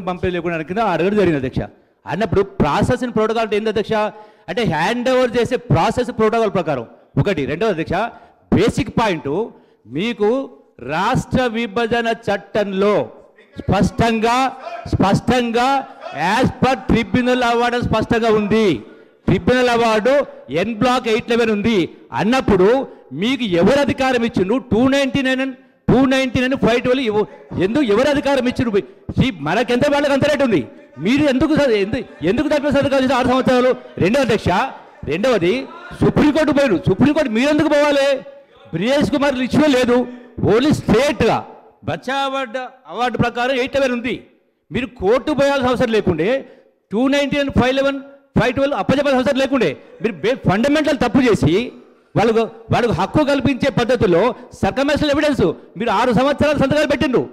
పంపే లేకుండా కింద అడగడం జరిగింది అధ్యక్ష. అన్నప్పుడు ప్రాసెస్ ఇన్ ప్రోటోకాల్ అంటే ఏంది అధ్యక్ష అంటే హ్యాండ్ ఓవర్ చేసే ప్రాసెస్ ప్రోటోకాల్ ప్రకారం ఒకటి. రెండవది అధ్యక్ష బేసిక్ పాయింట్ మీకు రాష్ట్ర విభజన చట్టంలో స్పష్టంగా యాజ్ పర్ ట్రిబ్యునల్ అవార్డు స్పష్టంగా ఉంది. ట్రిబ్యునల్ అవార్డు ఎన్ బ్లాక్ 811 ఉంది అన్నప్పుడు మీకు ఎవరు అధికారం ఇచ్చిండు 299 512 ఎందుకు ఎవరు అధికారం ఇచ్చిండు? మనకెంత వాళ్ళకి అంత రేటు ఉంది. మీరు ఎందుకు తప్ప సర్కారు 6 సంవత్సరాలు? రెండవది సుప్రీంకోర్టు పోయారు. సుప్రీంకోర్టు మీరు ఎందుకు పోవాలి? బ్రిజేష్ కుమార్ ఇచ్చిన లేదు. ఓన్లీ స్టేట్గా బచ్చా అవార్డు ప్రకారం 811 ఉంది. మీరు కోర్టు పోయాల్సిన అవసరం లేకుండే 299 512 అప్పచెప్పాల్సిన అవసరం లేకుండే మీరు ఫండమెంటల్ తప్పు చేసి వాళ్ళకు హక్కు కల్పించే పద్ధతిలో సర్కమ్స్టెన్షియల్ ఎవిడెన్స్ మీరు 6 సంవత్సరాలు సంతకాలు పెట్టిండ్రు.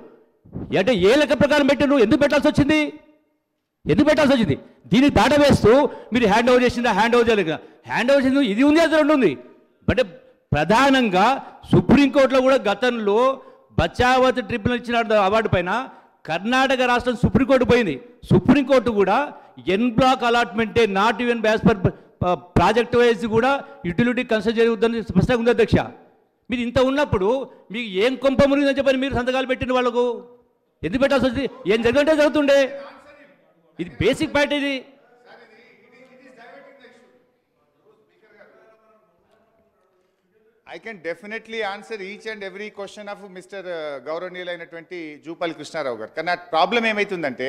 అంటే ఏ లెక్క ప్రకారం పెట్టిండ్రు? ఎందుకు పెట్టాల్సి వచ్చింది? దీన్ని దాట వేస్తూ మీరు హ్యాండ్ ఓవర్ చేసిందా హ్యాండ్ ఓవర్ చేయలేదు. హ్యాండ్ ఓవర్ చేసింది ఇది ఉంది అది రెండు ఉంది. బట్ ప్రధానంగా సుప్రీంకోర్టులో కూడా గతంలో బచావత్ ట్రిబ్యునల్ ఇచ్చిన అవార్డు పైన కర్ణాటక రాష్ట్రం సుప్రీంకోర్టు పోయింది. సుప్రీంకోర్టు కూడా ఎన్ బ్లాక్ అలాట్మెంటే not even as per project wise కూడా యూటిలిటీ కన్సిడర్ చేయవద్దని స్పష్టంగా ఉంది అధ్యక్ష. మీరు ఇంత ఉన్నప్పుడు మీకు ఏం కొంప మురిగిందని చెప్పని మీరు సంతకాలు పెట్టిన వాళ్ళకు ఎందుకు పెట్టాల్సి వచ్చింది? ఏం జరిగింటే జరుగుతుండే. ఇది బేసిక్ పాయింట్. ఇది I can definitely answer each and every question of Mr. గౌరవనీయులైనటువంటి జూపల్లి కృష్ణారావు గారు. కానీ ప్రాబ్లం ఏమవుతుందంటే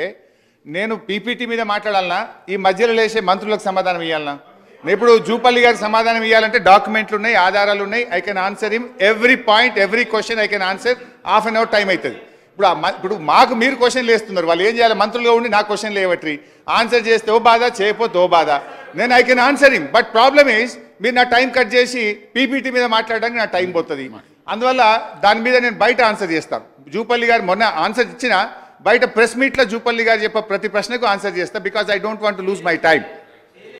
నేను పీపీటీ మీద మాట్లాడాలన్నా ఈ మధ్యలో లేచే మంత్రులకు సమాధానం ఇవ్వాలన్నా? ఇప్పుడు జూపల్లి గారికి సమాధానం ఇవ్వాలంటే డాక్యుమెంట్లు ఉన్నాయి, ఆధారాలు ఉన్నాయి. I can answer him every point every question I can answer. Half an hour time అవుతుంది. ఇప్పుడు మాకు మీరు క్వశ్చన్లు వేస్తున్నారు. వాళ్ళు ఏం చేయాలి? మంత్రులుగా ఉండి నా క్వశ్చన్లు వేయవట్రి. ఆన్సర్ చేస్తే ఓ బాధ, చేయకపోతే ఓ బాధ. నేను I can answer him. But problem is మీరు నా టైం కట్ చేసి పీపీటీ మీద మాట్లాడడానికి నా టైం పోతుంది. అందువల్ల దాని మీద నేను బయట ఆన్సర్ చేస్తాను. జూపల్లి గారు మొన్న ఆన్సర్ ఇచ్చిన బయట ప్రెస్ మీట్లో జూపల్లి గారు చెప్పే ప్రతి ప్రశ్నకు ఆన్సర్ చేస్తా. Because I don't want to lose my time.